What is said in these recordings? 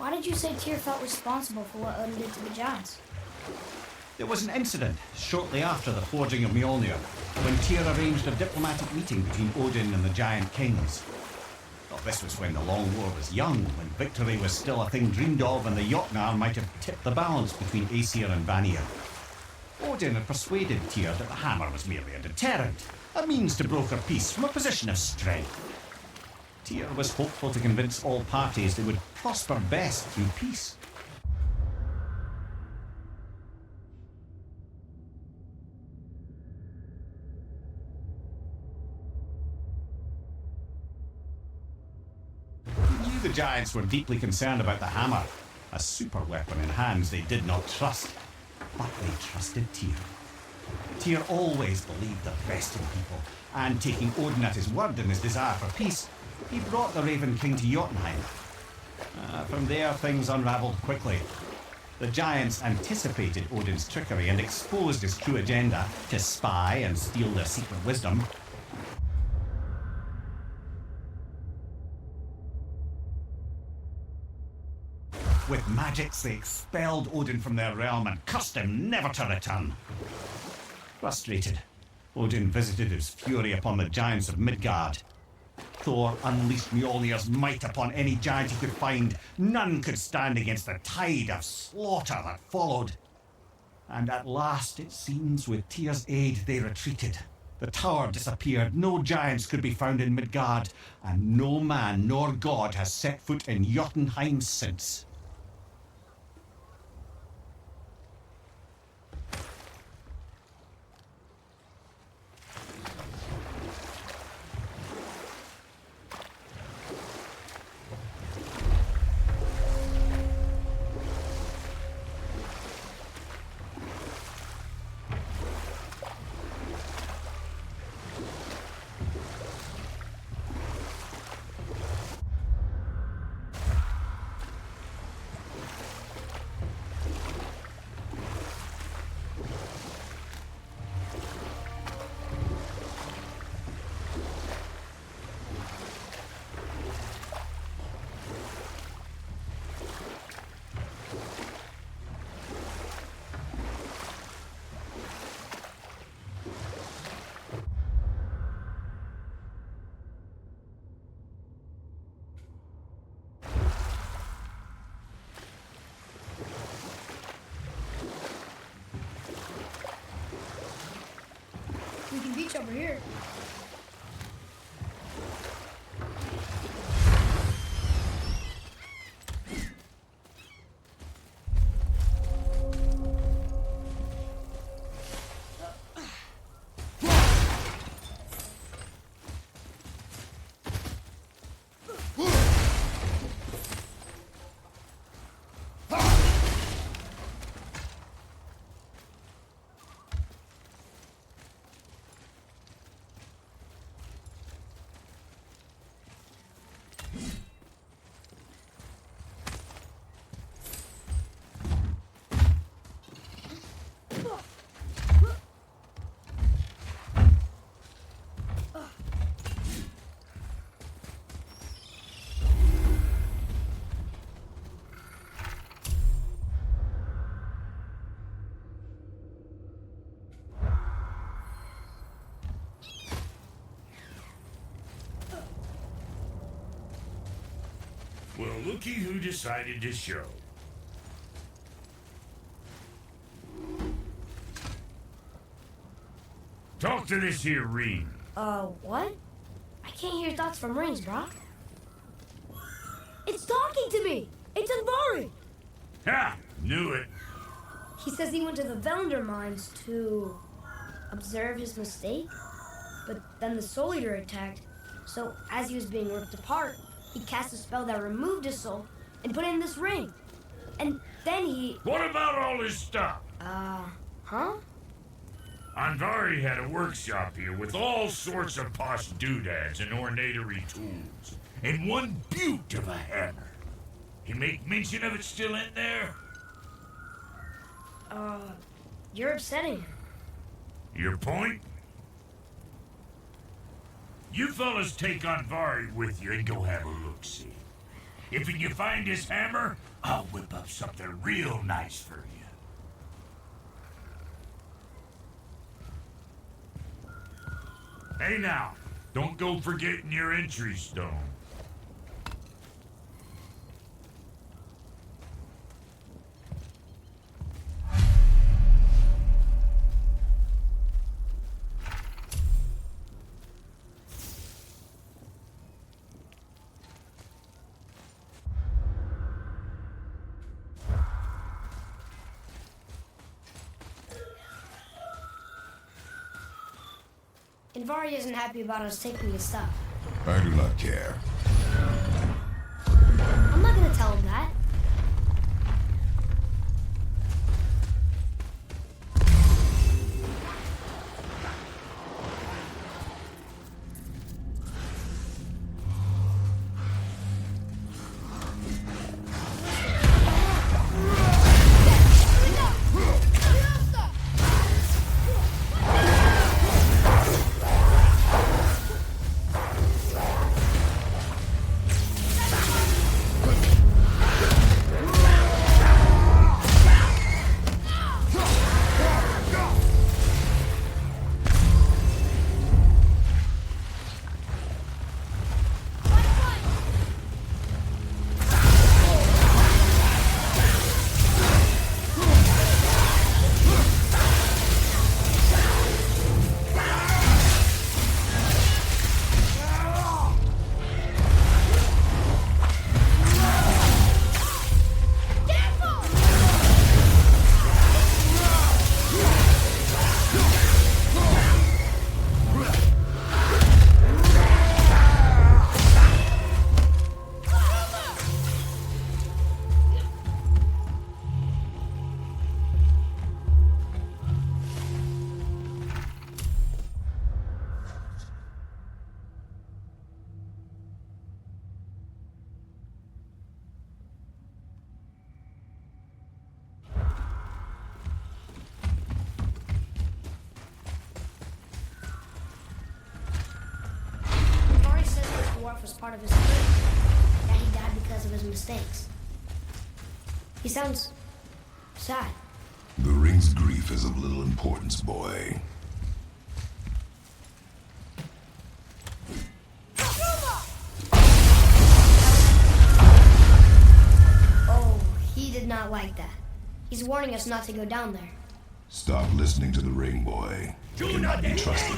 Why did you say Tyr felt responsible for what Odin did to the giants? There was an incident shortly after the forging of Mjolnir, when Tyr arranged a diplomatic meeting between Odin and the giant kings. Well, this was when the Long War was young, when victory was still a thing dreamed of, and the Jotnar might have tipped the balance between Aesir and Vanir. Odin had persuaded Tyr that the hammer was merely a deterrent, a means to broker peace from a position of strength. Tyr was hopeful to convince all parties they would prosper best through peace. He knew the giants were deeply concerned about the hammer, a super weapon in hands they did not trust. But they trusted Tyr. Tyr always believed the best in people, and taking Odin at his word in his desire for peace, he brought the Raven King to Jotunheim. From there, things unravelled quickly. The giants anticipated Odin's trickery and exposed his true agenda to spy and steal their secret wisdom. With magics, they expelled Odin from their realm and cursed him never to return. Frustrated, Odin visited his fury upon the giants of Midgard. Thor unleashed Mjolnir's might upon any giant he could find. None could stand against the tide of slaughter that followed. And at last, it seems, with Tyr's aid, they retreated. The tower disappeared, no giants could be found in Midgard, and no man nor god has set foot in Jotunheim since. We can beach over here. Well, looky who decided to show. Talk to this here ring. What? I can't hear thoughts from rings, Brock. It's talking to me! It's Andvari! Ha! Knew it. He says he went to the Velnder mines to observe his mistake, but then the Soul Eater attacked, so as he was being ripped apart, he cast a spell that removed his soul and put it in this ring. And then he... What about all his stuff? Huh? Andvari had a workshop here with all sorts of posh doodads and ornatery tools, and one beaut of a hammer. You make mention of it still in there? You're upsetting him. Your point? You fellas take Andvari with you and go have a look-see. If you find his hammer, I'll whip up something real nice for you. Hey now, don't go forgetting your entry stone. Invari isn't happy about us taking his stuff. I do not care. I'm not gonna tell him that. Was part of his career. That he died because of his mistakes. He sounds sad. The ring's grief is of little importance, boy. Oh, he did not like that. He's warning us not to go down there. Stop listening to the ring, boy. He cannot be trusted.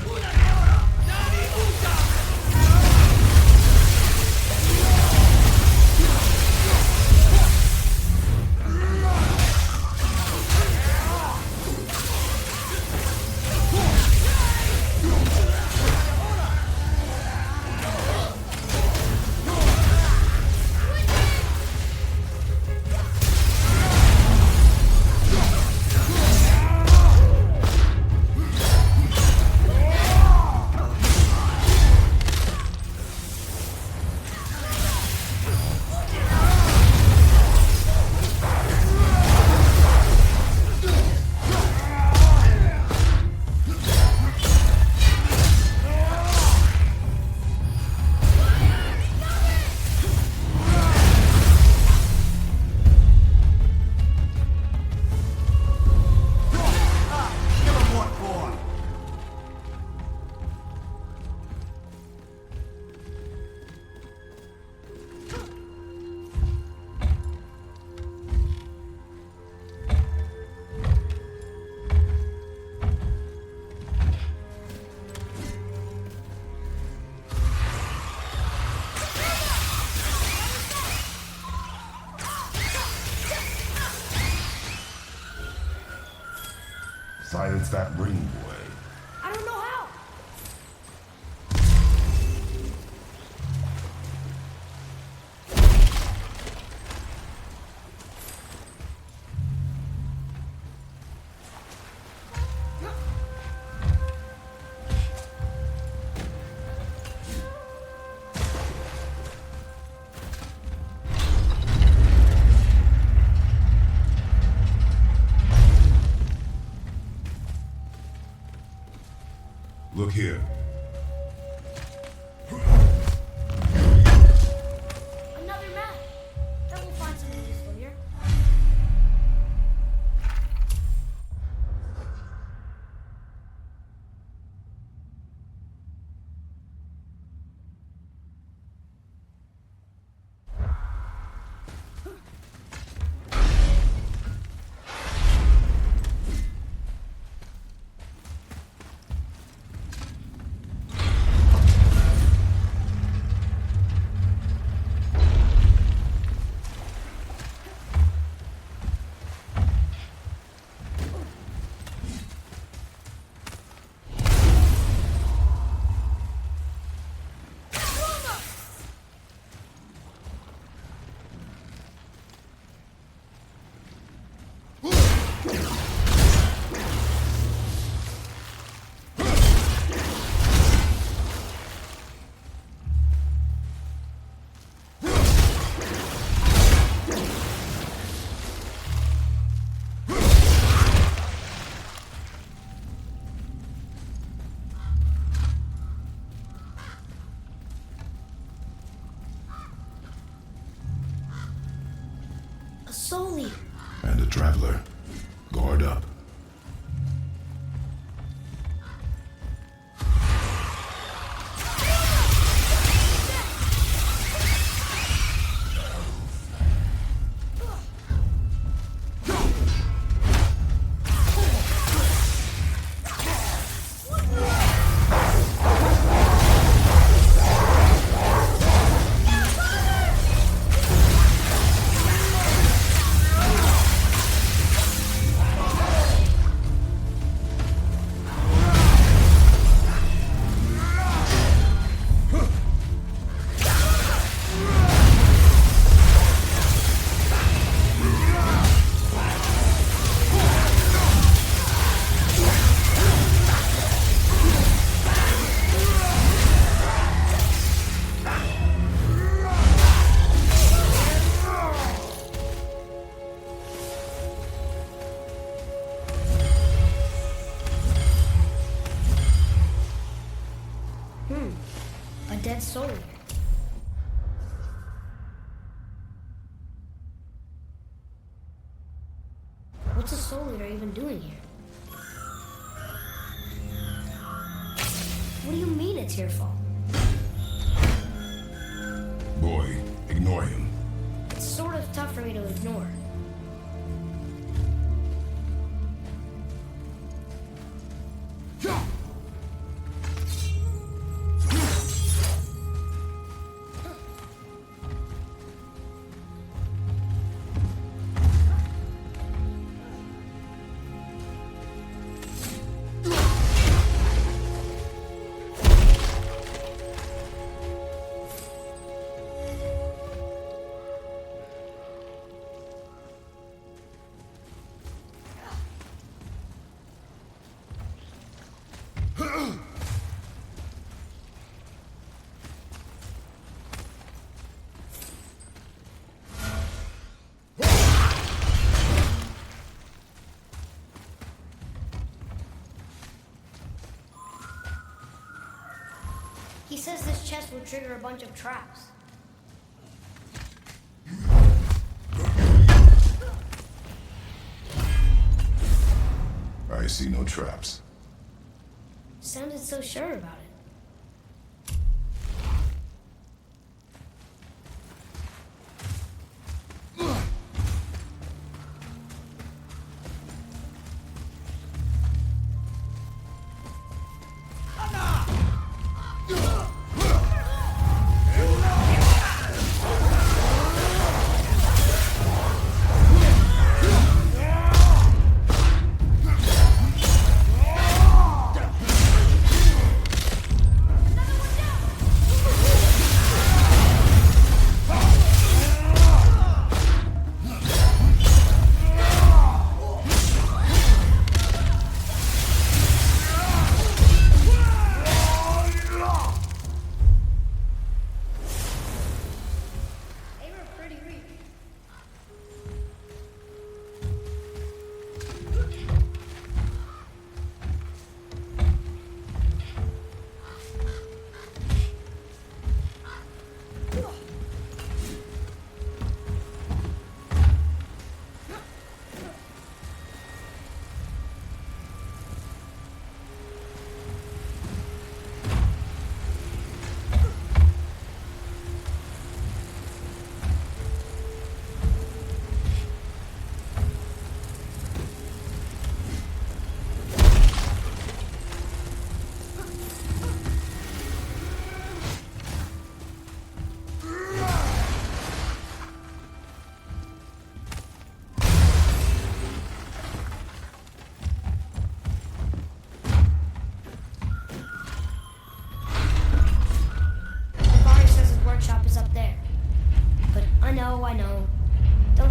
Silence that ring, boy. I don't know how. Look here. Another map. Soul Leader. And a traveler. Guard up. A dead soul leader. What's a soul leader even doing here? What do you mean it's your fault? Boy, ignore him. It's sort of tough for me to ignore. He says this chest will trigger a bunch of traps. I see no traps. Sounded so sure about it.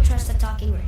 don't trust a talking ring.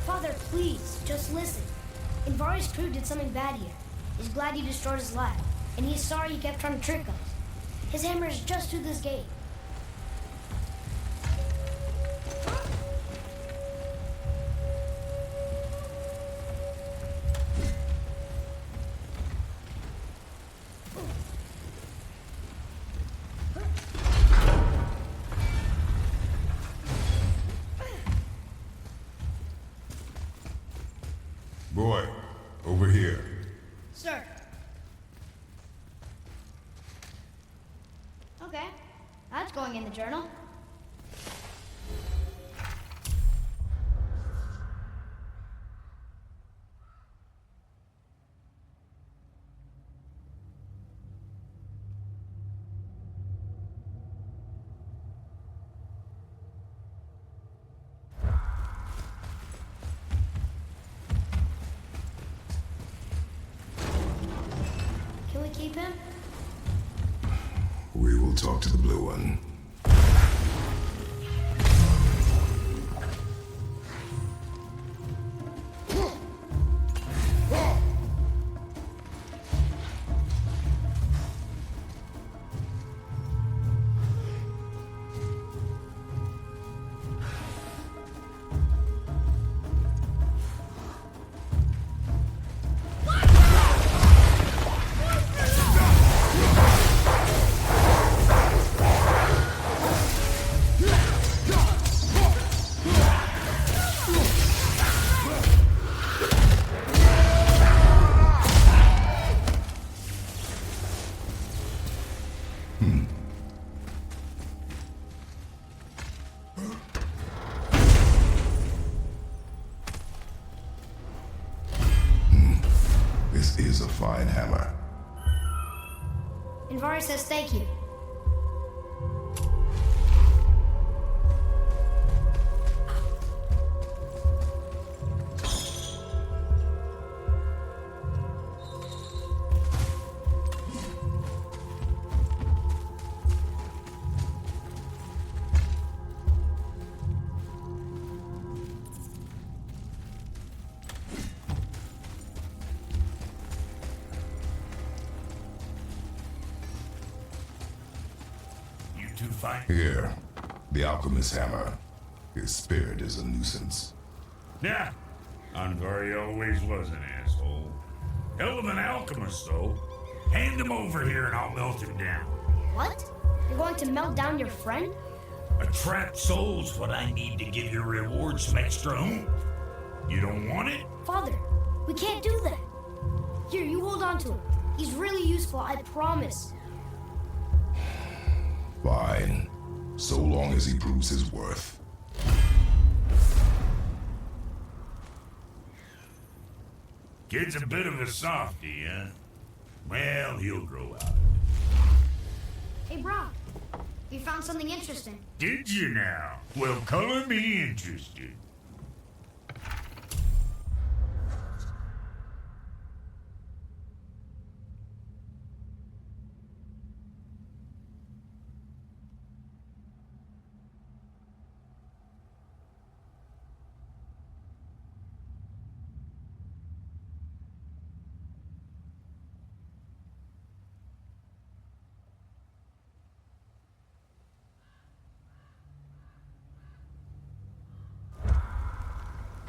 Father, please, just listen. Invari's crew did something bad here. He's glad you destroyed his lab, and he's sorry you kept trying to trick us. His hammer is just through this gate. Boy, over here. Sir. Okay, that's going in the journal. Can we keep him? We will talk to the blue one. This is a fine hammer. Invari says thank you. Here, the alchemist's hammer. His spirit is a nuisance. Yeah, Andvari always was an asshole. Hell of an alchemist, though. Hand him over here and I'll melt him down. What? You're going to melt down your friend? A trapped soul's what I need to give your reward some extra oomph. You don't want it? Father, we can't do that. Here, you hold on to him. He's really useful, I promise. Fine. So long as he proves his worth. Kid's a bit of a softie, huh? Well, he'll grow out of it. Hey, Brock. You found something interesting. Did you now? Well, color me interested.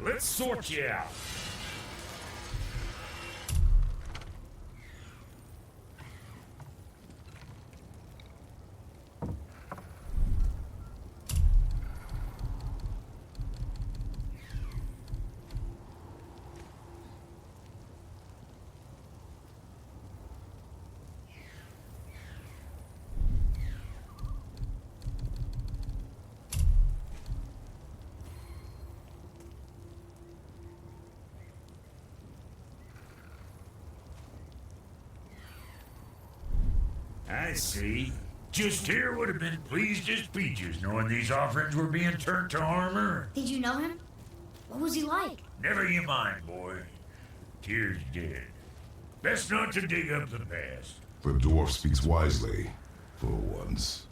Let's sort you out. I see. Just here would have been pleased as peaches, knowing these offerings were being turned to armor. Did you know him? What was he like? Never you mind, boy. Tears dead. Best not to dig up the past. The dwarf speaks wisely, for once.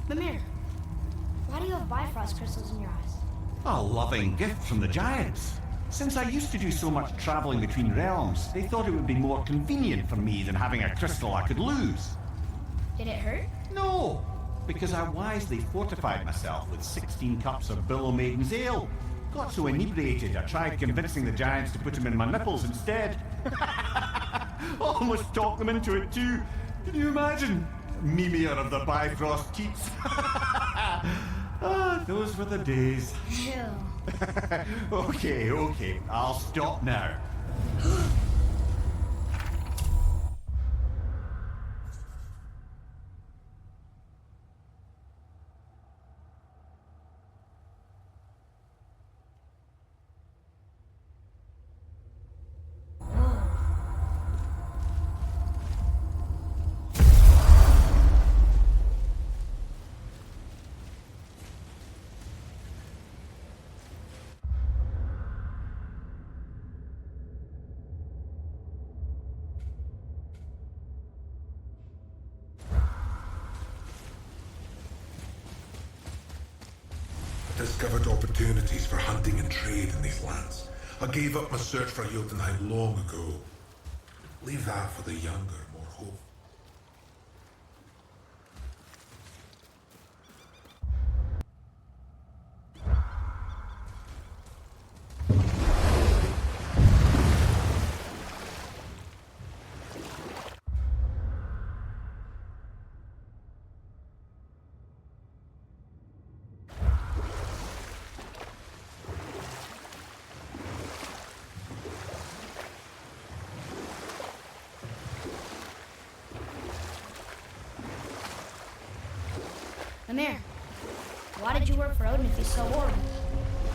Mimir, why do you have Bifrost crystals in your eyes? A loving gift from the giants. Since I used to do so much traveling between realms, they thought it would be more convenient for me than having a crystal I could lose. Did it hurt? No, because I wisely fortified myself with 16 cups of Billow Maiden's ale. Got so inebriated, I tried convincing the giants to put them in my nipples instead. Almost talked them into it too. Can you imagine? Mimir of the Bifrost Keeps. Those were the days. Ew. Okay, I'll stop now. discovered opportunities for hunting and trade in these lands. I gave up my search for Jotunheim long ago. Leave that for the younger, more hopeful. Amir, why did you work for Odin if he's so horrible?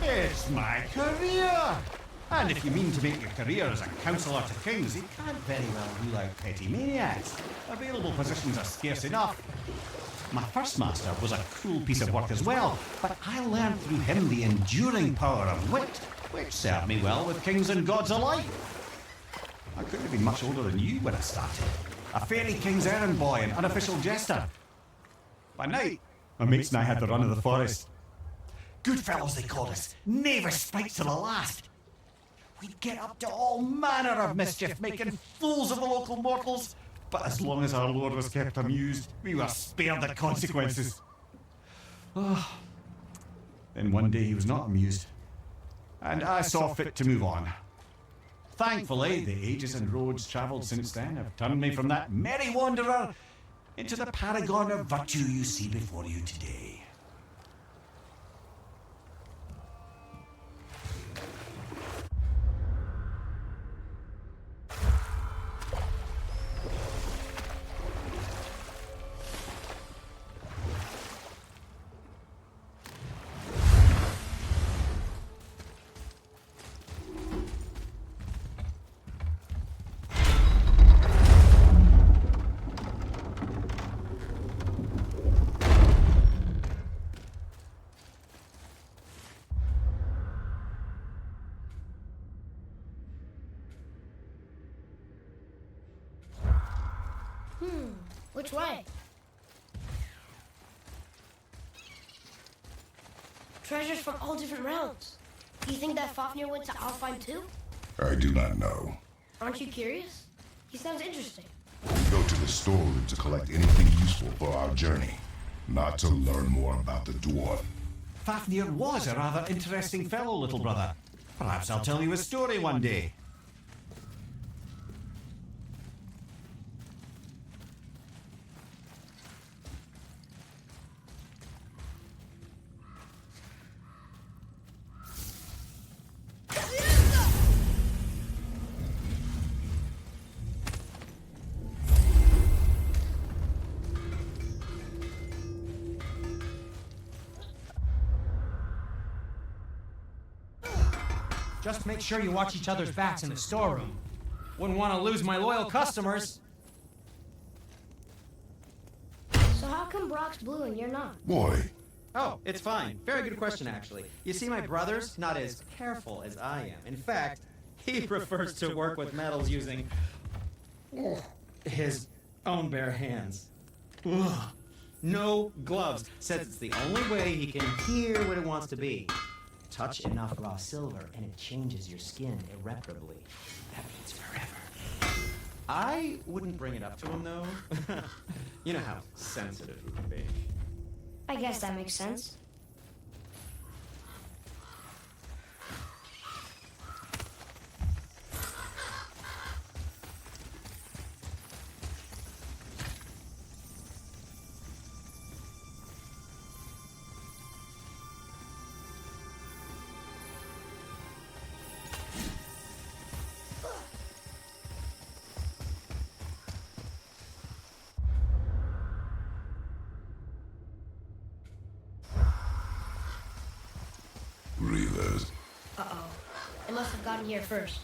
It's my career! And if you mean to make your career as a counsellor to kings, you can't very well rule out petty maniacs. Available positions are scarce enough. My first master was a cruel piece of work as well, but I learned through him the enduring power of wit, which served me well with kings and gods alike. I couldn't have been much older than you when I started. A fairy king's errand boy and unofficial jester. By night, my mates and I had the run of the forest. Good fellows they called us, knavish fights to the last. We'd get up to all manner of mischief, making fools of the local mortals. But as long as our lord was kept amused, we were spared the consequences. Oh. Then one day he was not amused, and I saw fit to move on. Thankfully, the ages and roads travelled since then have turned me from that merry wanderer into the paragon of virtue you see before you today. Which way? Treasures from all different realms. Do you think that Fafnir went to Alfheim too? I do not know. Aren't you curious? He sounds interesting. We go to the storeroom to collect anything useful for our journey, not to learn more about the dwarf. Fafnir was a rather interesting fellow, little brother. Perhaps I'll tell you a story one day. Just make sure you watch each other's backs in the storeroom. Wouldn't want to lose my loyal customers. So how come Brock's blue and you're not? Boy, Oh, it's fine. Very good question, actually. You see, my brother's not as careful as I am. In fact, he prefers to work with metals using his own bare hands. Ugh. No gloves. Says it's the only way he can hear what it wants to be. Touch enough raw silver and it changes your skin irreparably. That means forever. I wouldn't bring it up to him, though. You know how sensitive he can be. I guess that makes sense. Reavers. Uh-oh. It must have gotten here first.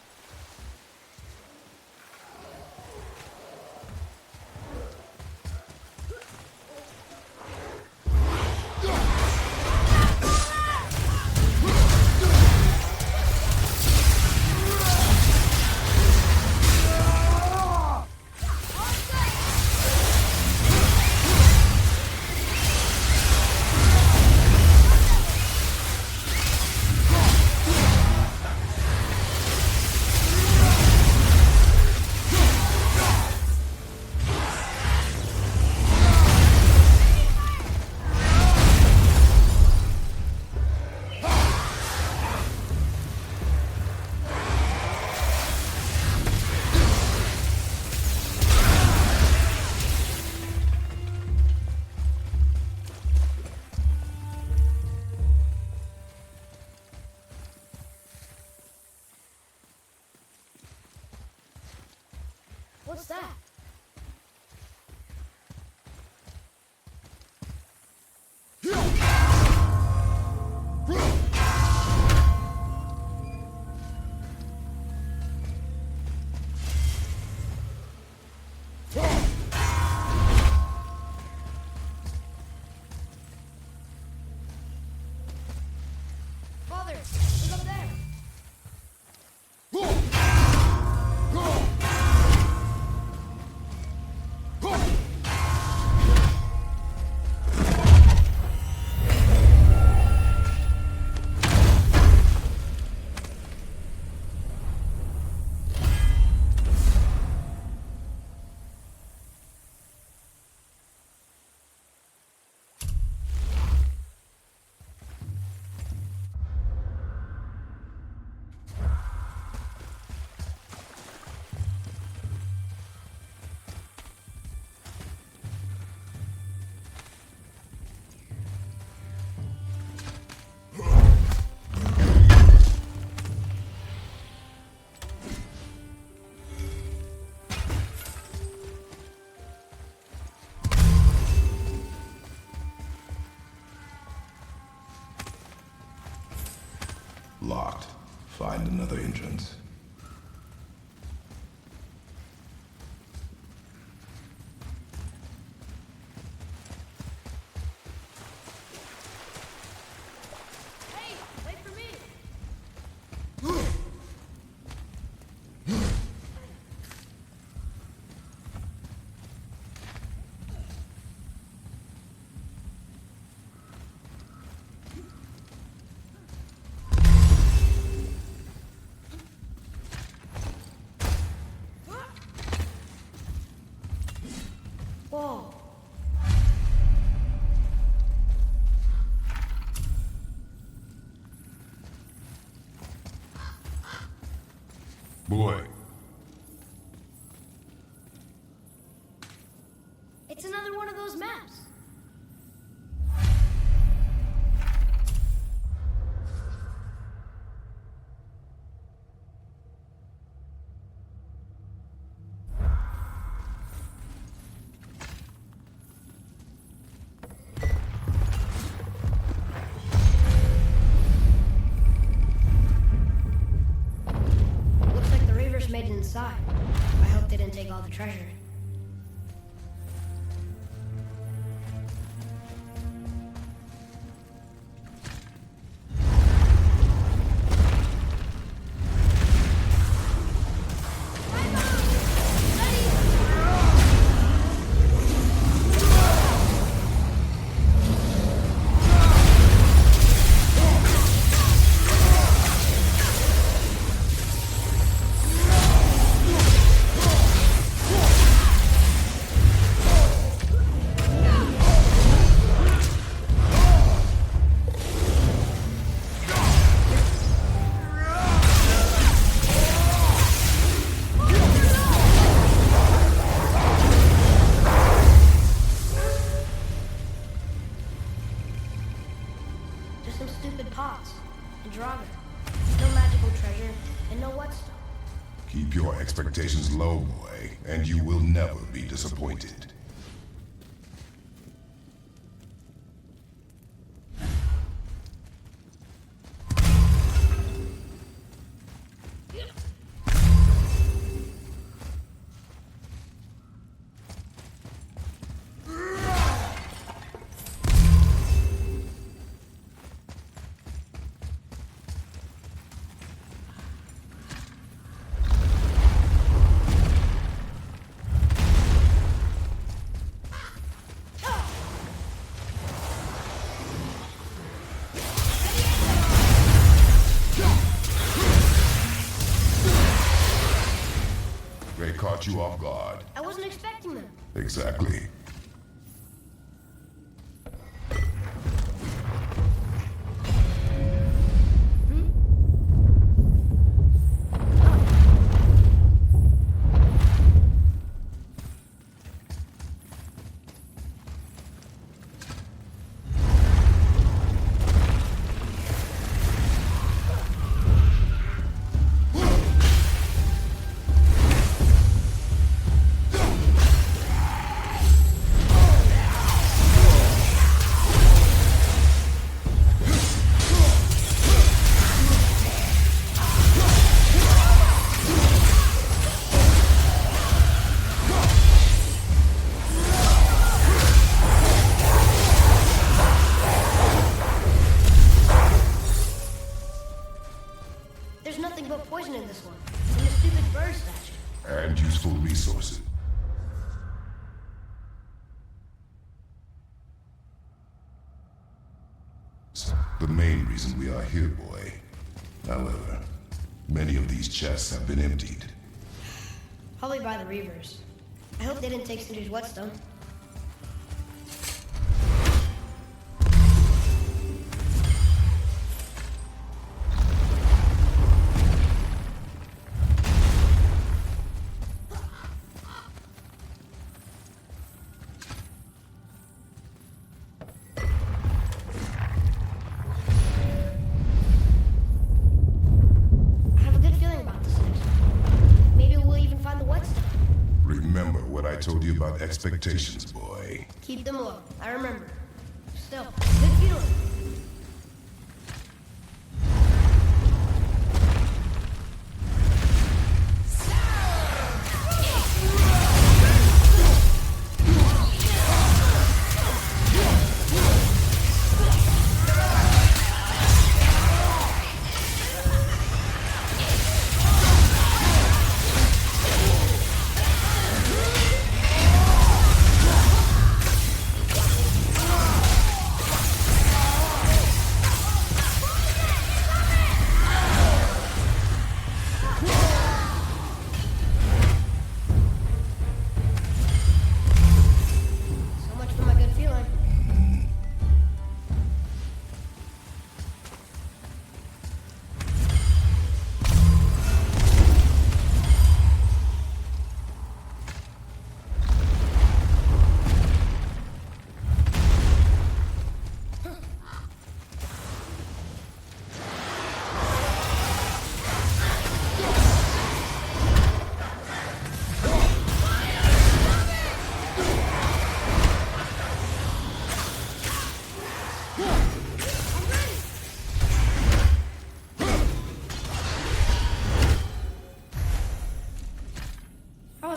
What's that? Father, look up there. Locked. Find another entrance. Hey, wait for me. Whoa. Boy, It's another one of those maps. Looks like the Reavers made it inside. I hope they didn't take all the treasure. Just some stupid pots and Draga. No magical treasure and no whetstone. keep your expectations low, boy, and you will never be disappointed. They caught you off guard. I wasn't expecting them. Exactly. The main reason we are here, boy. However, many of these chests have been emptied. Probably by the Reavers. I hope they didn't take Cinder's whetstone. Remember what I told you about expectations, boy. Keep them low. I remember. Still, good feeling.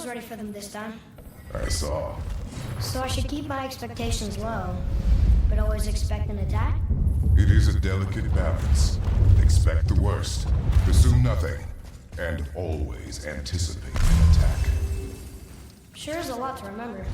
Ready for them this time. I saw. So I should keep my expectations low, but always expect an attack? It is a delicate balance. Expect the worst, assume nothing, and always anticipate an attack. Sure is a lot to remember.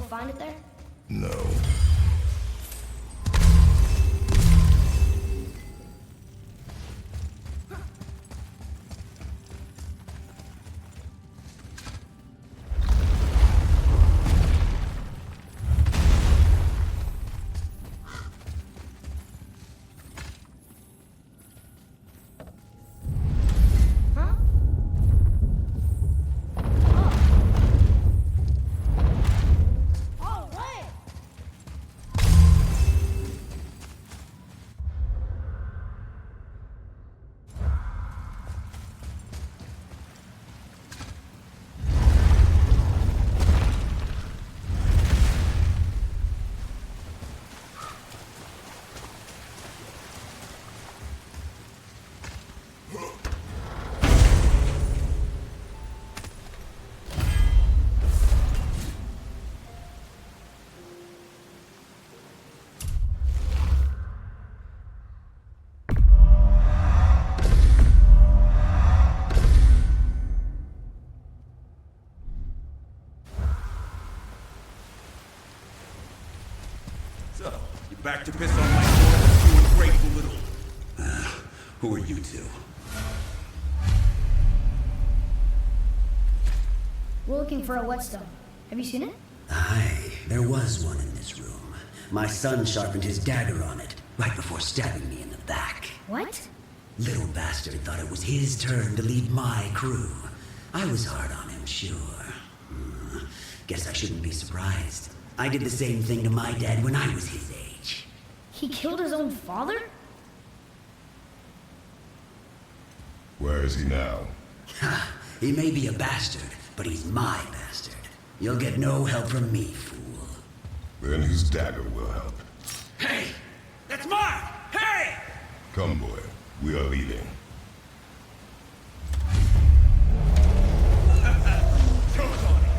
Find it there? No. So, you back to piss on my sword, you ungrateful little... who are you two? We're looking for a whetstone. Have you seen it? Aye, there was one in this room. My son sharpened his dagger on it, right before stabbing me in the back. What? Little bastard thought it was his turn to lead my crew. I was hard on him, sure. Guess I shouldn't be surprised. I did the same thing to my dad when I was his age. He killed his own father? Where is he now? Ha! He may be a bastard, but he's my bastard. You'll get no help from me, fool. Then his dagger will help. Hey! That's mine! Hey! Come, boy. We are leaving. Toes on it!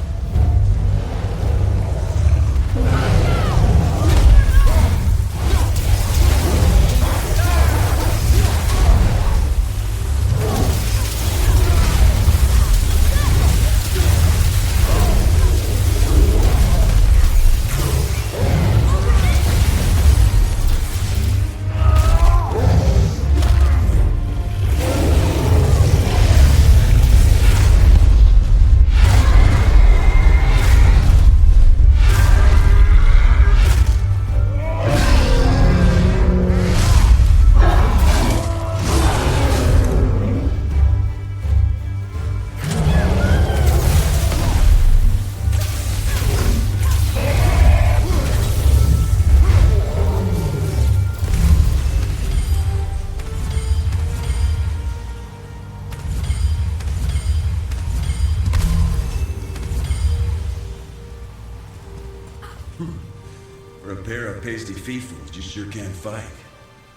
For a pair of pasty fiefos, you sure can fight.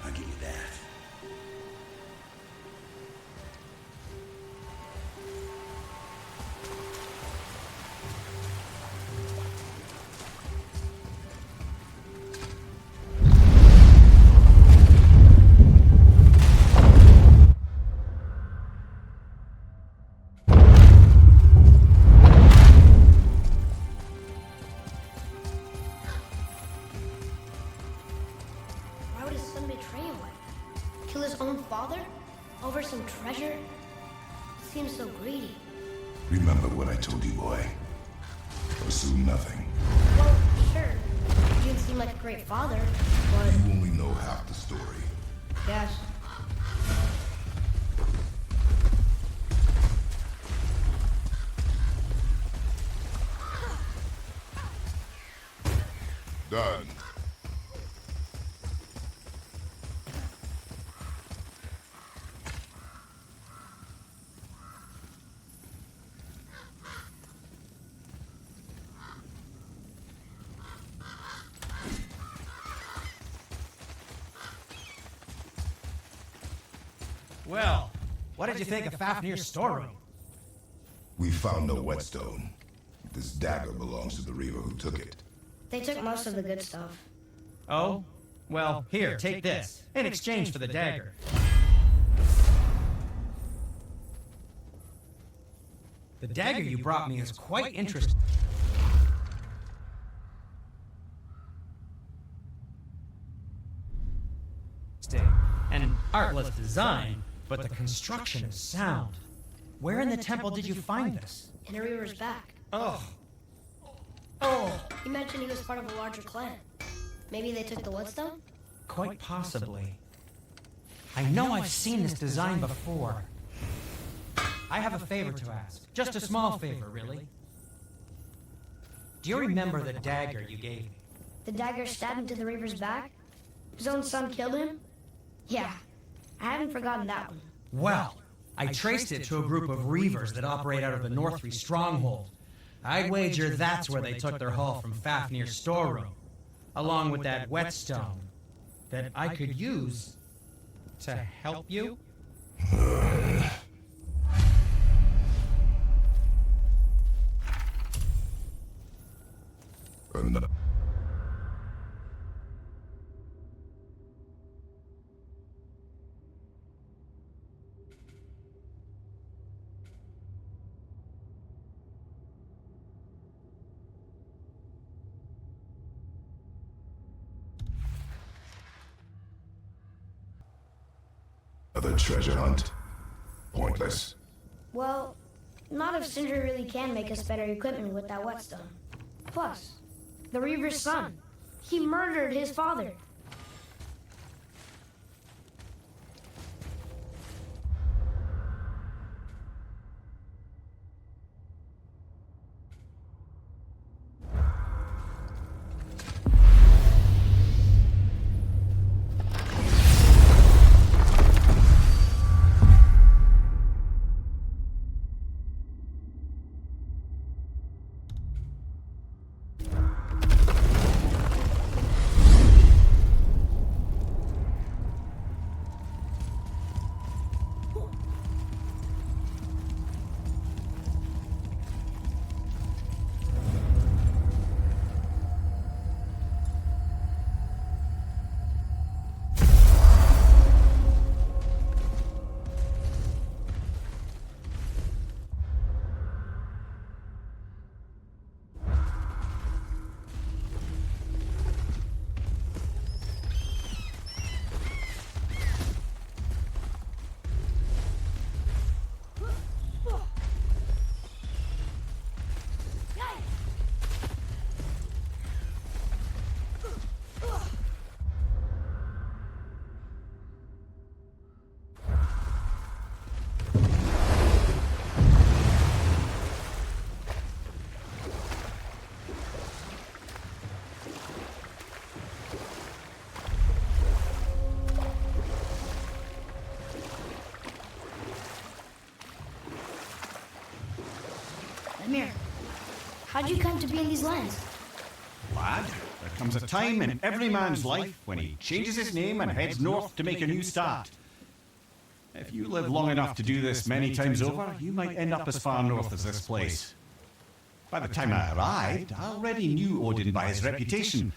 I'll give you that. Why would his son betray him like that? Kill his own father? Over some treasure? Seems so greedy. Remember what I told you, boy. Assume nothing. Well, sure. He didn't seem like a great father, but You only know half the story. yes. Done. Well, what did you think of Fafnir's storeroom? We found no whetstone. This dagger belongs to the reaver who took it. They took most of the good stuff. Oh? Well, here, take this, in exchange for the dagger. The dagger you brought me is quite interesting. An artless design, but the construction is sound. Where in the temple did you find this? In a reaver's back. Oh. He mentioned he was part of a larger clan. Maybe they took the whetstone? Quite possibly. I know I've seen this design before. I have a favor to ask. Just a small favor, really. Do you remember the dagger you gave me? The dagger stabbed into the reaver's back? His own son killed him? Yeah, I haven't forgotten that one. Well, I traced it to a group of reavers that operate out of the Northry stronghold. I'd wager that's where they took their haul from Fafnir's storeroom, along with that whetstone that I could use to help you. Enough. Another treasure hunt. Pointless. Well, not if Sindri really can make us better equipment with that whetstone. Plus, the reaver's son. He murdered his father. how'd you come to be in these lands? Lad, there comes a time in every man's life when he changes his name and heads north to make a new start. If you live long enough to do this many times over, you might end up as far north as this place. By the time I arrived, I already knew Odin by his reputation,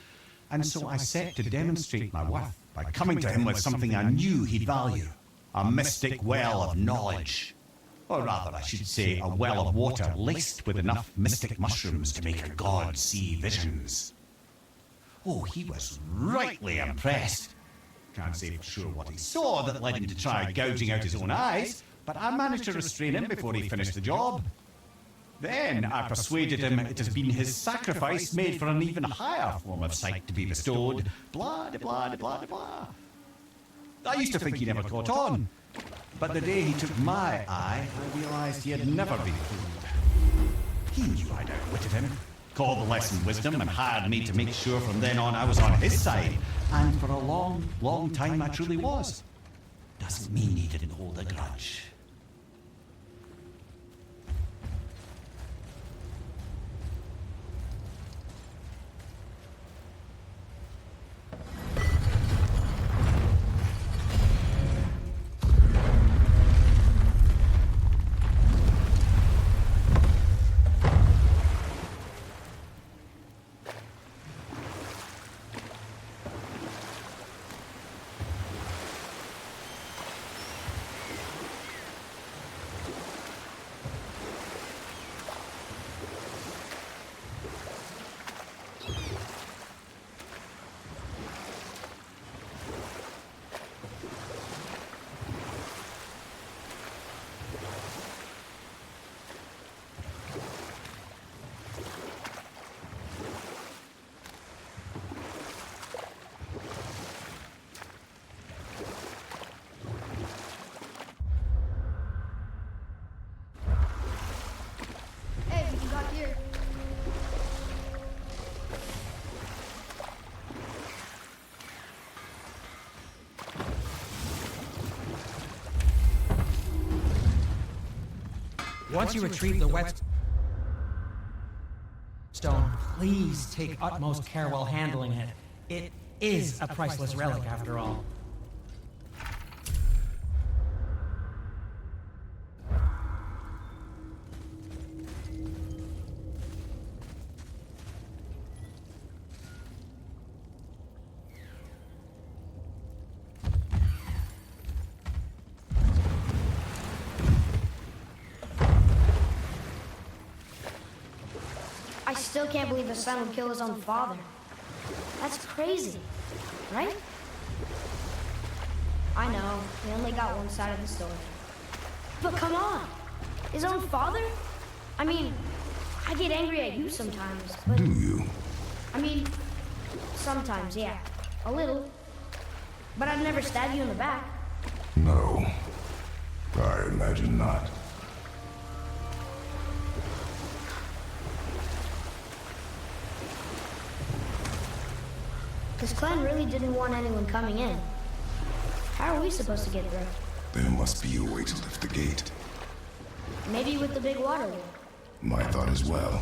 and so I set to demonstrate my worth by coming to him with something I knew he'd value, a mystic well of knowledge. Or rather, I should say, a well of water laced with enough mystic mushrooms to make a god see visions. Oh, he was rightly impressed. Can't say for sure what he saw that led him to try gouging out his own eyes, but I managed to restrain him before he finished the job. Then I persuaded him it has been his sacrifice made for an even higher form of sight to be bestowed. Blah, de blah, de blah, de blah. I used to think he never caught on, but the day he took my eye, I realised he had never been fooled. He knew I'd outwitted him, called the lesson wisdom, and hired me to make sure from then on I was on his side. And for a long, long time I truly was. Doesn't mean he didn't hold a grudge. Once you retrieve the whetstone, please take utmost care while handling it. It is a priceless relic, after all. I still can't believe his son would kill his own father. That's crazy, right? I know, we only got one side of the story. But come on, his own father? I mean, I get angry at you sometimes, but... Do you? I mean, sometimes, yeah, a little. But I'd never stab you in the back. No. I imagine not. This clan really didn't want anyone coming in. How are we supposed to get through? There must be a way to lift the gate. Maybe with the big water wheel. My thought as well.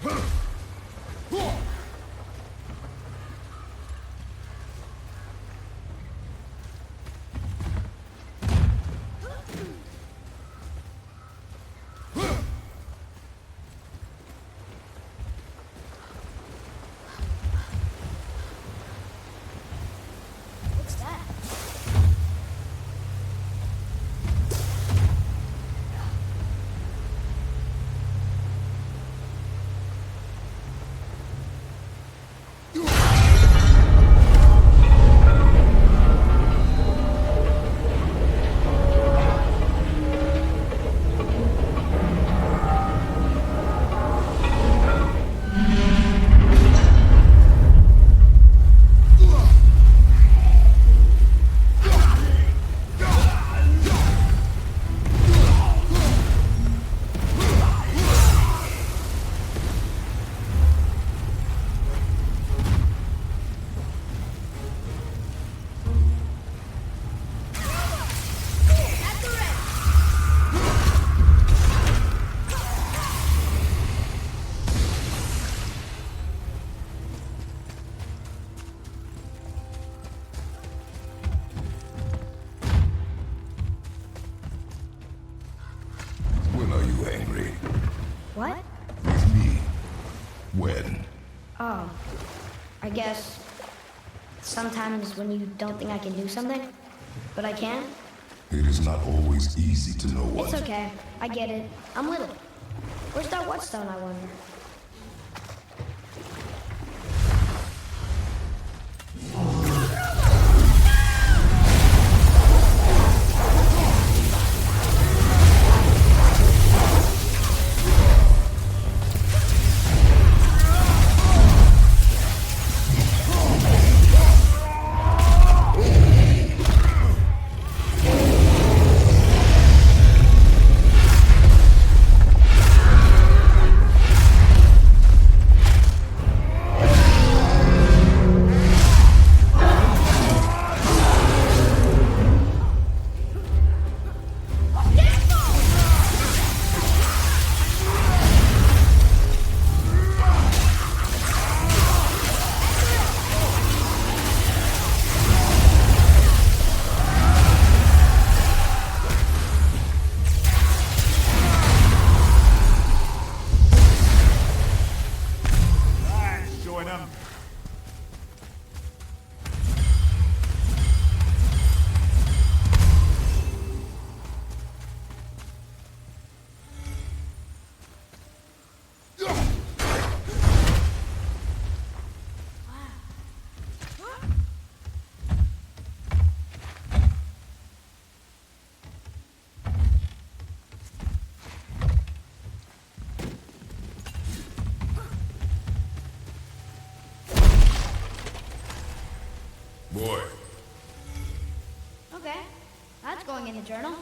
What's that? When are you angry? What? With me. When? Oh, I guess sometimes when you don't think I can do something, but I can. It is not always easy to know what. It's okay. I get it. I'm little. Where's that whetstone, I wonder? Boy, Okay, that's going in the journal.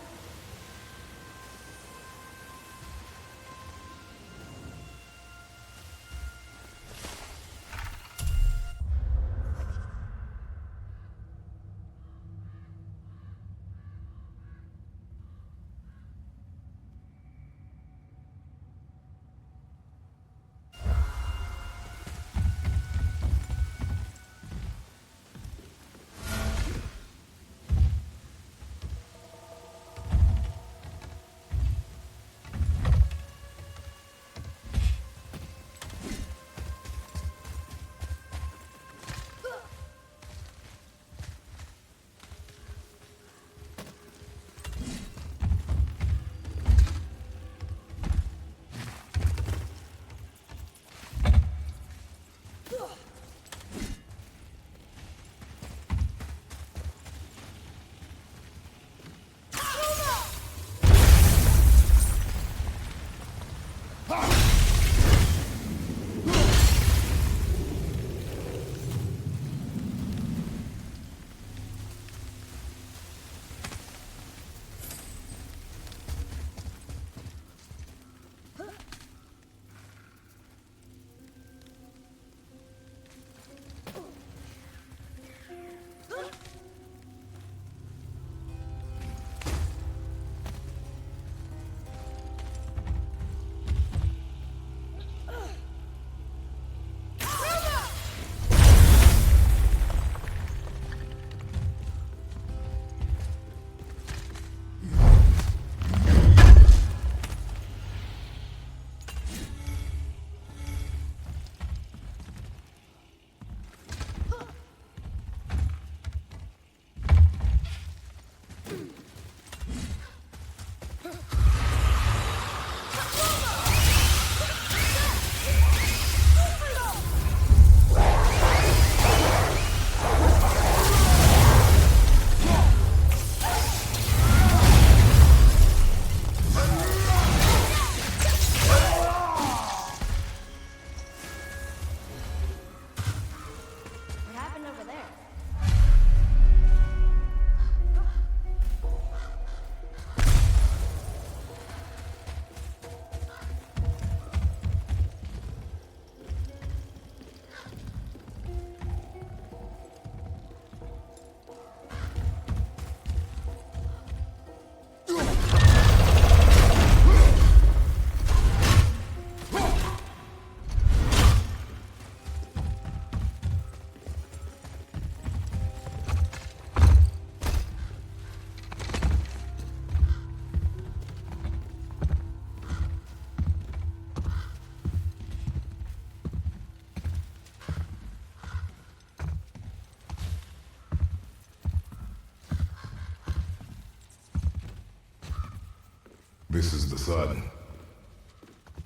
This is the sun.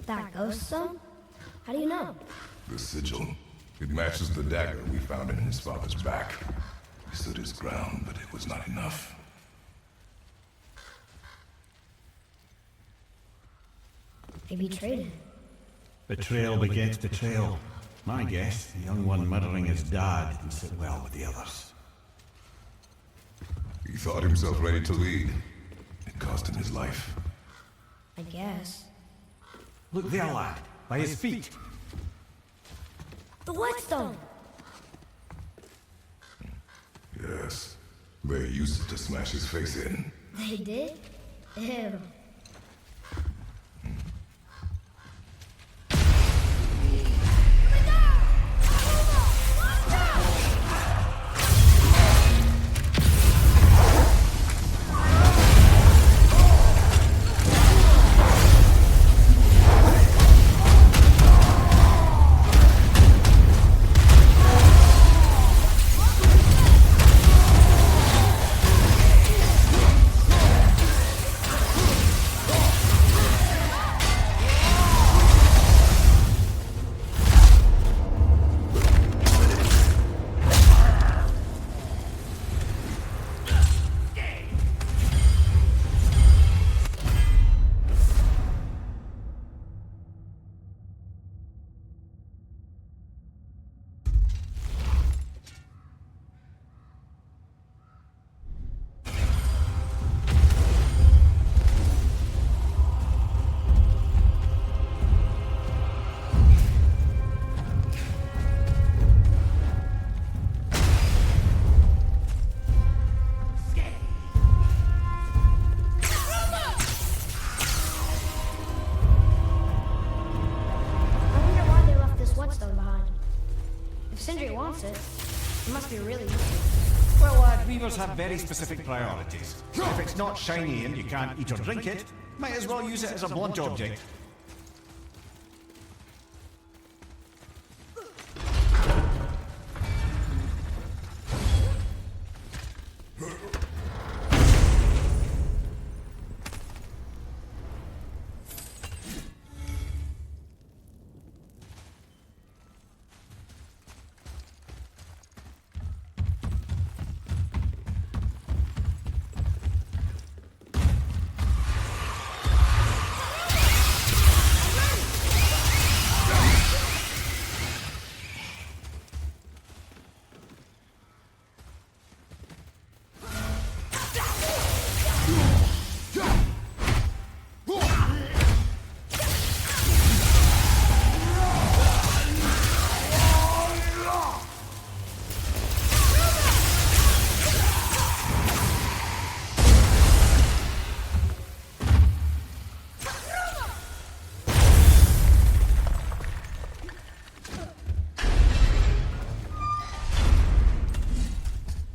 That ghost son? How do you know? The sigil. It matches the dagger we found in his father's back. He stood his ground, but it was not enough. They betrayed him. Betrayal begets betrayal. My guess, the young one murdering his dad didn't sit well with the others. He thought himself ready to lead. It cost him his life. I guess. Look there, lad, by his feet. The whetstone! Yes. They used it to smash his face in. They did? Ew. It must be really useful. Well, lad, weavers have very specific priorities. If it's not shiny and you can't eat or drink it, might as well use it as a blunt object.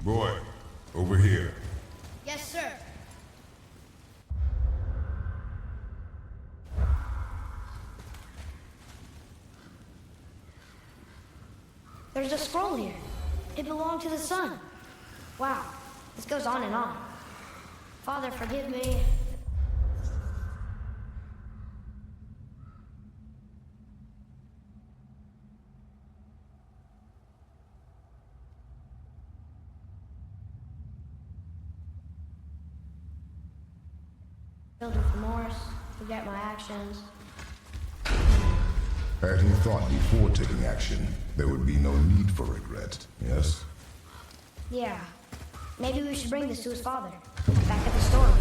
Boy, over here. Yes, sir. There's a scroll here. It belonged to the sun. Wow, this goes on and on. Father, forgive me. Filled with remorse, forget my actions. Had he thought before taking action, there would be no need for regret, yes? Yeah, maybe we should bring this to his father, back at the store.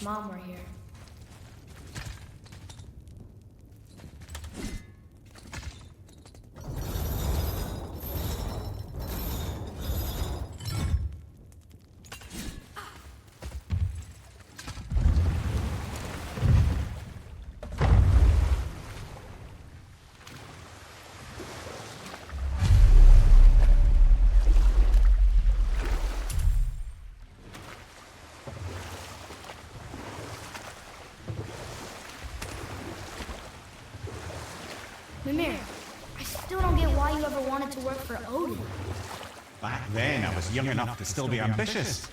wish Mom were here. Mimir, I still don't get why you ever wanted to work for Odin. Back then, I was young enough to still be ambitious.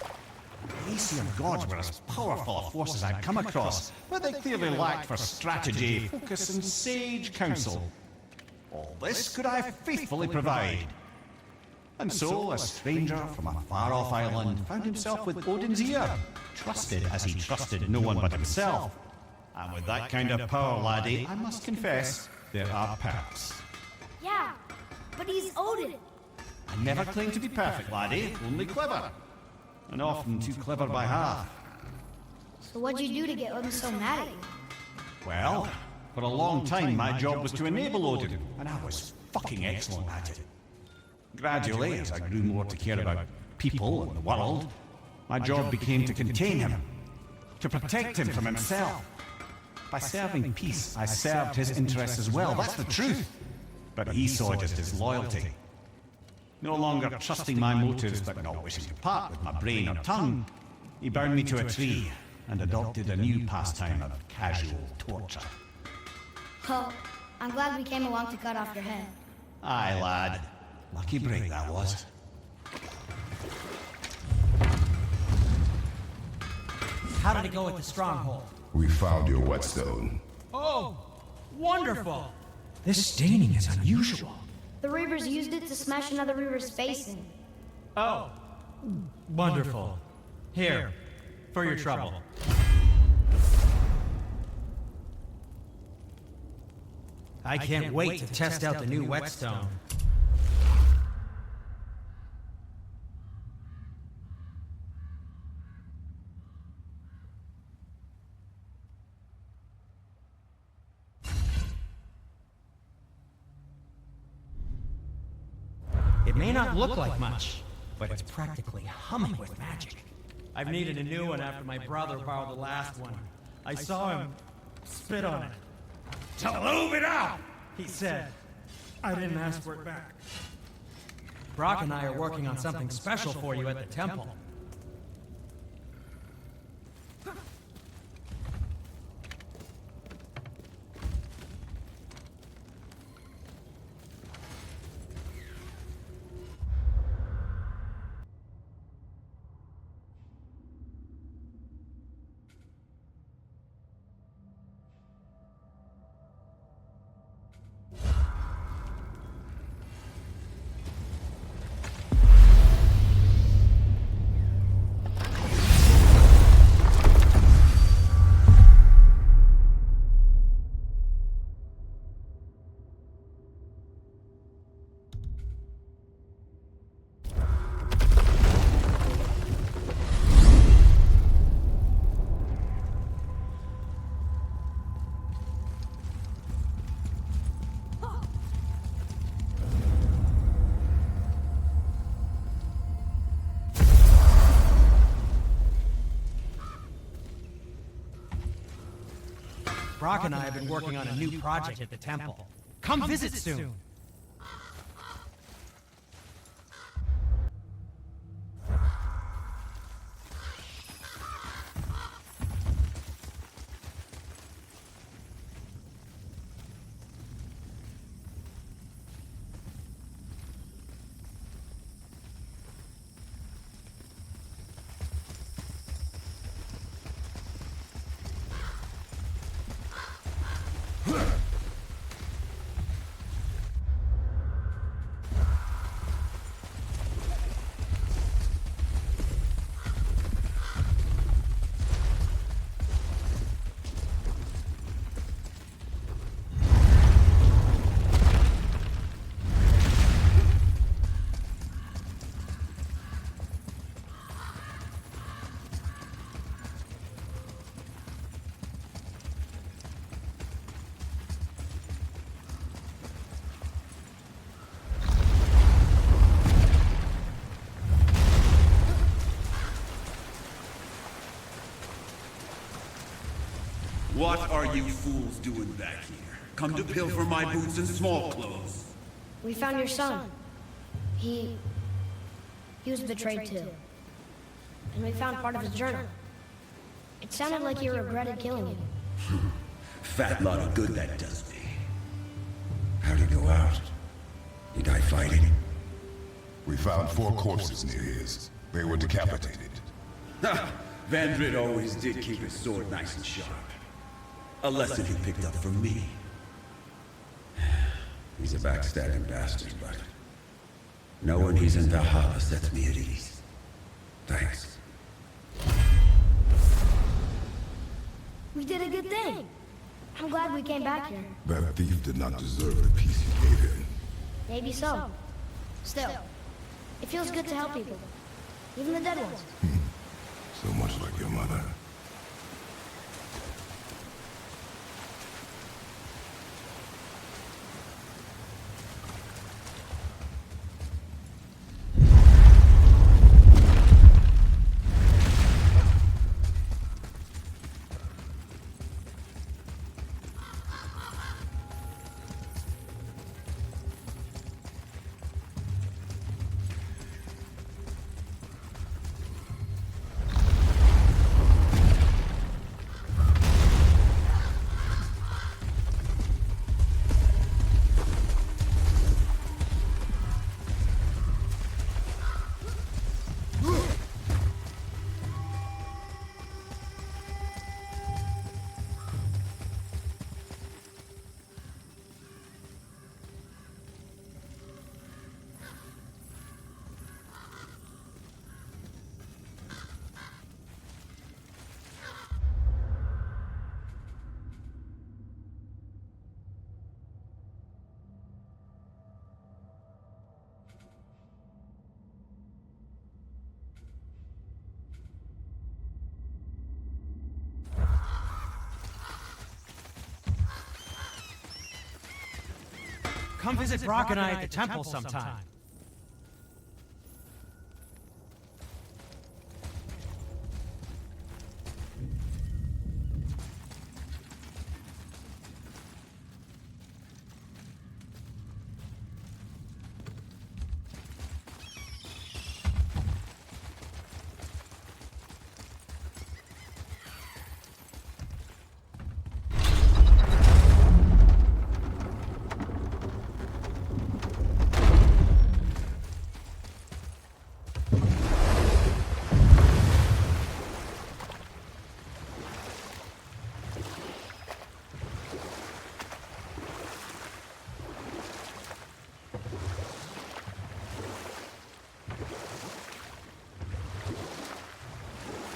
The Aesir gods were as powerful a force as I'd come across, but they clearly lacked for strategy, focus, and sage counsel. All this could I faithfully provide. And so, a stranger from a far-off island found himself with Odin's ear, trusted as he trusted no one but himself. And with that kind of power, laddie, I must confess, there are perks. Yeah, but he's Odin. I never claim to be perfect, laddie, only clever. And often too clever by half. So what'd you do to get Odin so mad at you? Well, for a long time my job was to enable Odin, and I was fucking excellent at it. Gradually, as I grew more to care about people and the world, my job became to contain him, to protect him from himself. By serving peace, I served his interests as well, that's the truth. But he saw just his loyalty. No longer trusting my motives, but not wishing to part with my brain or tongue, he bound me to a tree and adopted a new pastime of casual torture. Well, I'm glad we came along to cut off your head. Aye, lad. Lucky break that was. How did it go with the stronghold? We found your whetstone. Oh, wonderful! This staining is unusual. The Reavers used it to smash another Reaver's face in. Oh, wonderful. Here, for your trouble. I can't wait to test out the new whetstone. It may not look like much, but it's practically humming with magic. I've needed a new one after my brother borrowed the last one. I saw him spit on it. To move it out! He said, I didn't ask for it back. Brock and I are working on something special for you at the temple. Brock and I have been working on a new project at the temple. Come visit soon. What are you fools doing back here? Come to pilfer my boots and small clothes. We found your son. He was betrayed too. And we found part of his journal. It sounded like he regretted killing you. Fat lot of good that does me. How'd he go out? He die fighting? We found 4 corpses near his. They were decapitated. Ha! Vandrid always did keep his sword nice and sharp. A lesson he picked up from me. He's a backstabbing bastard, but knowing he's in Valhalla sets me at ease. Thanks. We did a good thing. I'm glad we came back here. That thief did not deserve the peace you gave him. Maybe so. Still, it feels good to help people. Even the dead ones. So much like your mother. Come visit Brock and I at the temple sometime.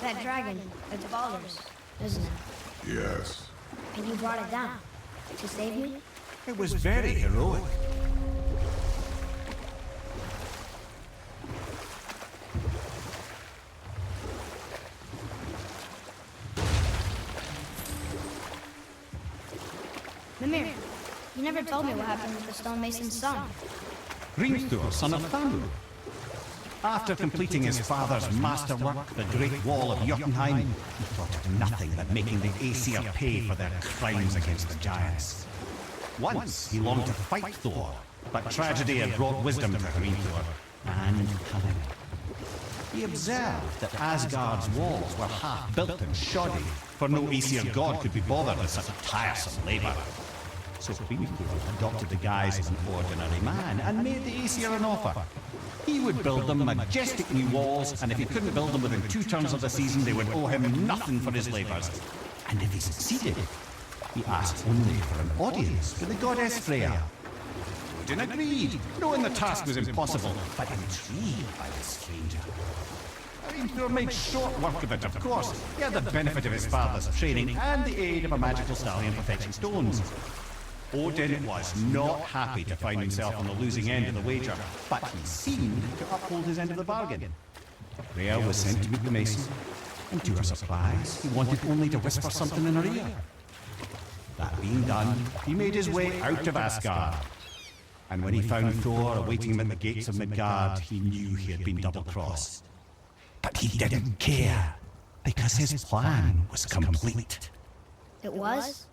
That dragon, it's Baldur's, isn't it? Yes. And you brought it down to save me? It was very heroic. Mimir, you never told me what happened with the stonemason's son. Hrimthur, son of Thamur. After completing his father's masterwork, the Great Wall of Jotunheim, he thought of nothing but making the Aesir pay for their crimes against the giants. Once he longed to fight Thor, but tragedy had brought wisdom to Hrimthur, and cunning. He observed that Asgard's walls were half built and shoddy, for no Aesir god could be bothered with such tiresome labour. So Hrimthur adopted the guise of an ordinary man and made the Aesir an offer. He would build them majestic new walls, and if he couldn't build them within 2 turns of the season, they would owe him nothing for his labours. And if he succeeded, he asked only for an audience with the goddess Freya. Odin agreed, knowing the task was impossible, but intrigued by the stranger. Hrimthur made short work of it, of course. He had the benefit of his father's training and the aid of a magical stallion for fetching stones. Odin was not happy to find himself on the losing end of the wager, but he seemed to uphold his end of the bargain. Freya was sent to meet the mason, and to her surprise, he wanted only to whisper something in her ear. That being done, he made his way out of Asgard. And when he found Thor awaiting him at the gates of Midgard, he knew he had been double-crossed. But he didn't care, because his plan was complete. It was?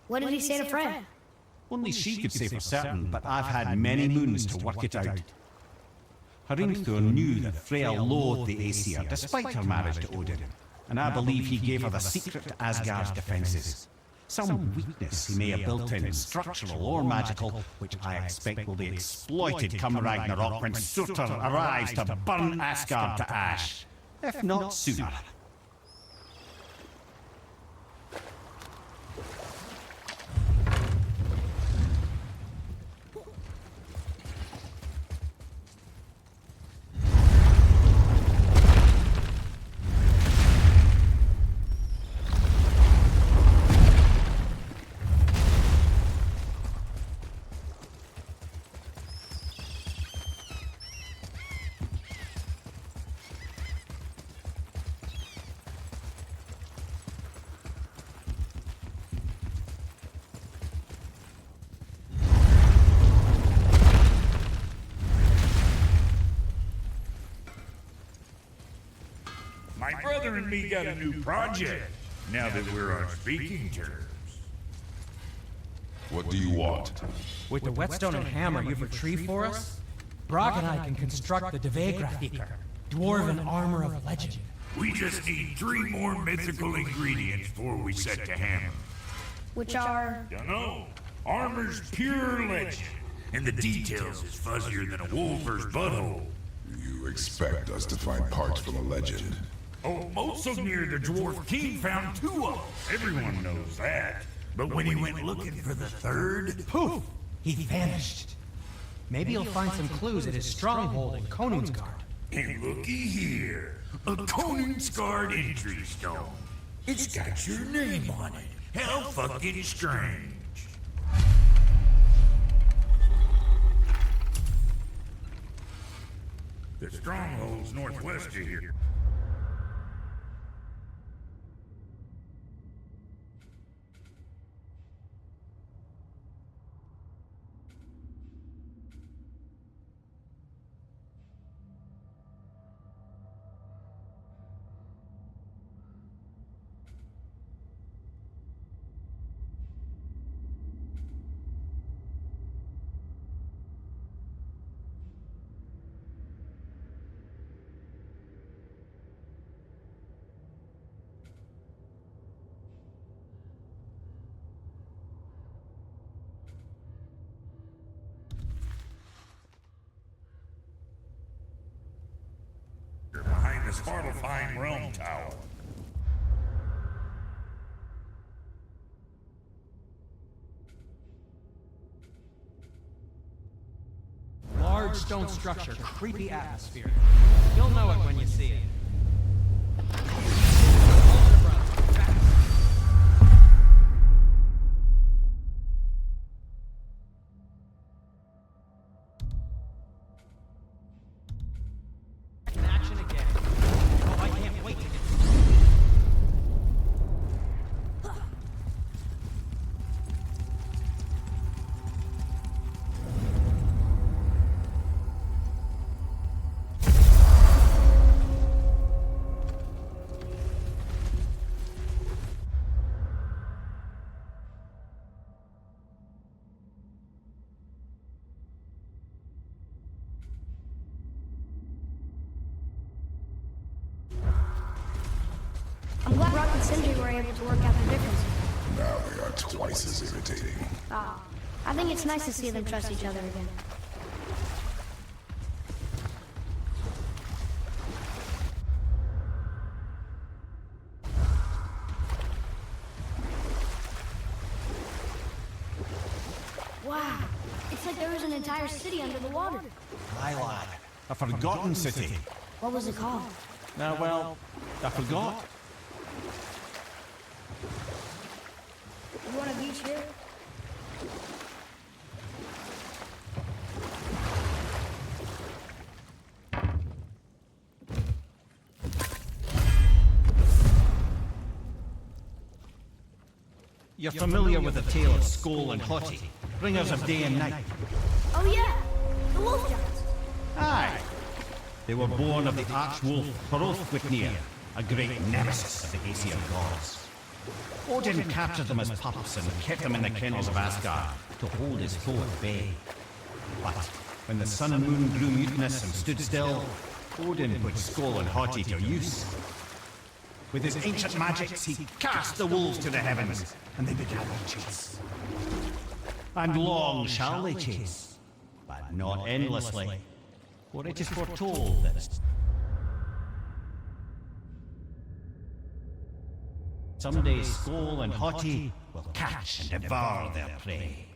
What did he say to Freya? Only she could say for certain, but I've had many moons to work it out. Hrimthur knew that Freya loathed the Aesir despite her marriage to Odin, and I believe he gave her the secret to Asgard's defences. Some weakness he may have built in, structural or magical, which I expect will be exploited come Ragnarok when Surtur arrives to burn Asgard to ash, if not sooner. My brother and me got a new project, now that we're on speaking terms. What do you want? With the whetstone and hammer you've retrieved for us, Brock and I can construct the Dvegrafikar, dwarven armor of legend. We just need 3 more mythical ingredients before we set to hammer. Which are... Dunno. Armor's pure legend, and the details is fuzzier than a wolver's butthole. You expect us to find parts from a legend? Oh, Moselnir the Dwarf King found 2 of them. Everyone knows that. But when he went looking for the 3rd, Poof! He vanished. Maybe he'll find some clues at his stronghold in Konungsgard. and looky here, a Konungsgard entry stone. It's got your name on it. How fucking strange. The stronghold's northwest of here. Behind the Svartalfheim Realm Tower. Large stone structure, creepy atmosphere. You'll know it when you see it. Action again. Oh, I can't wait to get I'm glad Rock and Sindri were able to work out the difference. Now they are twice as irritating. I think it's nice to see them trust each other again. Wow, it's like there was an entire city under the water. Aye, lad. A forgotten city. What was it called? Well, I forgot. You want a beach here? You're familiar with the tale of Skoll and Hoti, bringers of day and night. Oh yeah, the wolf giants. Aye. They were born of the arch-wolf Hrothwitnir, a great nemesis of the Aesir gods. Odin captured them as pups and kept them in the kennels of Asgard to hold his foe at bay. But when the sun and moon grew mutinous and stood still, Odin put Skoll and Hati to use. With his ancient magics, he cast the wolves to the heavens, and they began their chase. And long shall they chase, but not endlessly, for it is foretold that someday Skoll and Hati will catch and devour their prey.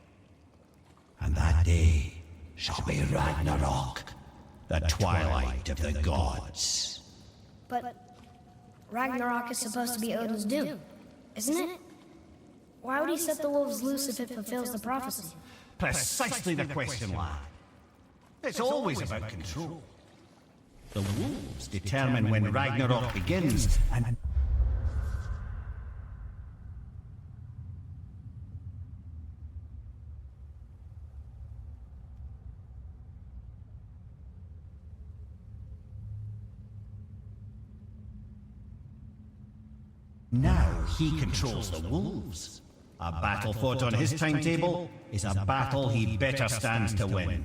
And that day shall be Ragnarok, the twilight of the gods. But Ragnarok is supposed to be Odin's doom, isn't it? Why would he set the wolves loose if it fulfills the prophecy? Precisely the question, lad. It's always about control. The wolves determine when Ragnarok begins, and now he controls the wolves. A battle fought on his timetable is a battle he better stands to win.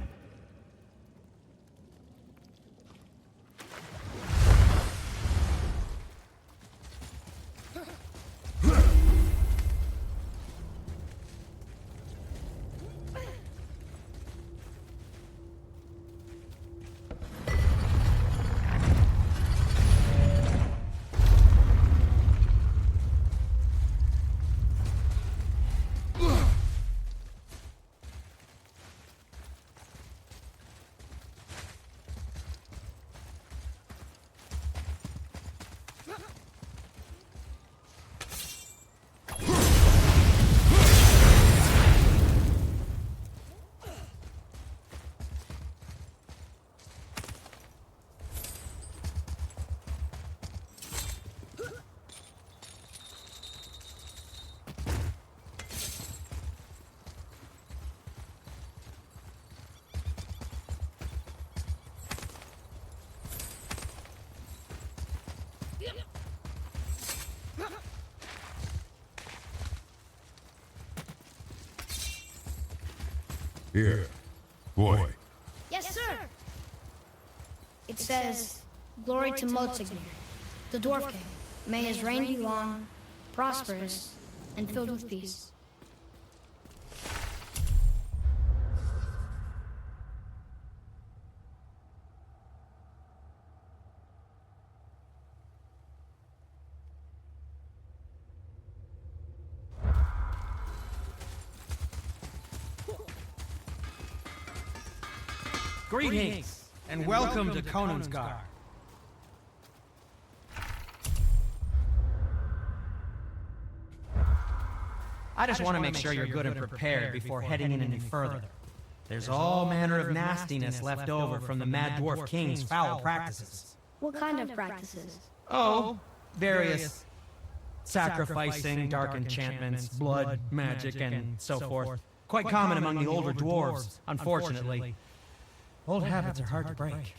Here, boy. Yes, sir. It says, "Glory to Motsignir, the Dwarf King. May his reign be long, prosperous, and filled with peace." Greetings, and welcome to Konungsgard. I just want to make sure you're good and prepared before heading in any further. There's all manner of nastiness left over from the Mad Dwarf King's foul practices. What kind of practices? Oh, various sacrificing, dark enchantments, blood, magic, and so forth. Quite common among the older dwarves, unfortunately. Old habits are hard to break.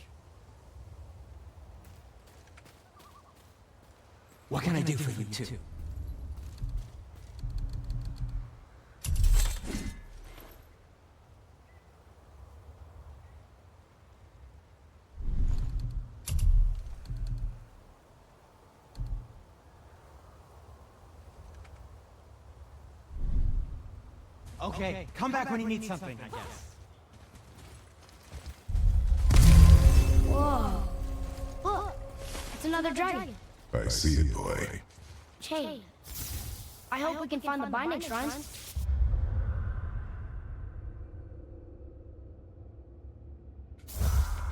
What can I do for you two? Okay, come back when you need something, I guess. Whoa. Look, it's another dragon. I see it, boy. Chain. I hope we can find the binding shrines.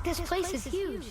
This place is huge.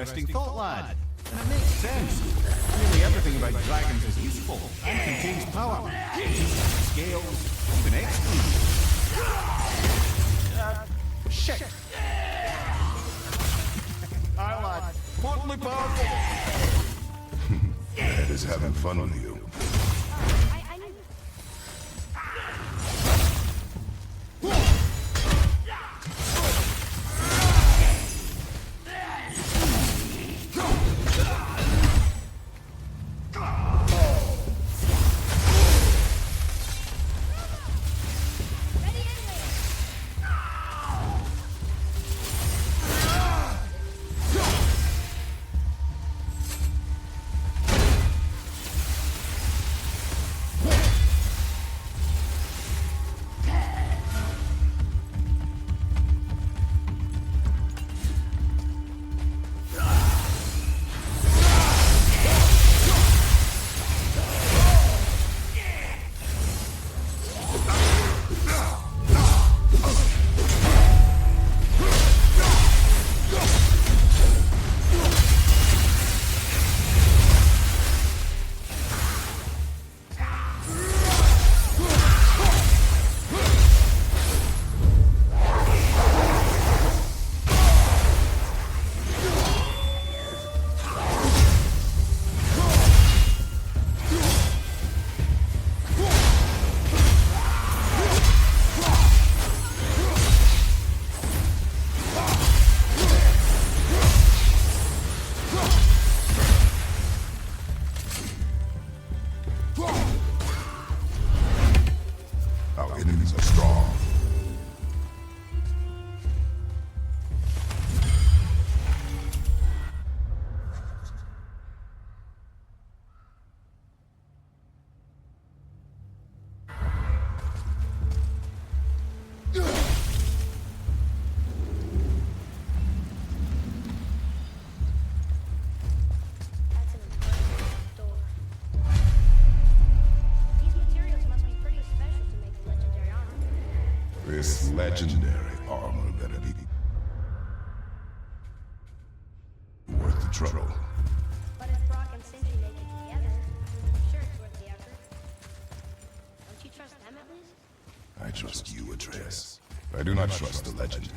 interesting thought, lad. And it makes sense. Nearly everything about dragons is useful and contains power. Scales, even XP. Shit! Aye, lad. Mortally powerful. Ed is having fun with you. Our enemies are strong. That's an impressive door. These materials must be pretty special to make the legendary armor. This legendary armor better be worth the trouble. But if Brock and Sindri make it together, I'm sure it's worth the effort. Don't you trust them at least? I trust you, Atreus. I do not trust the legend.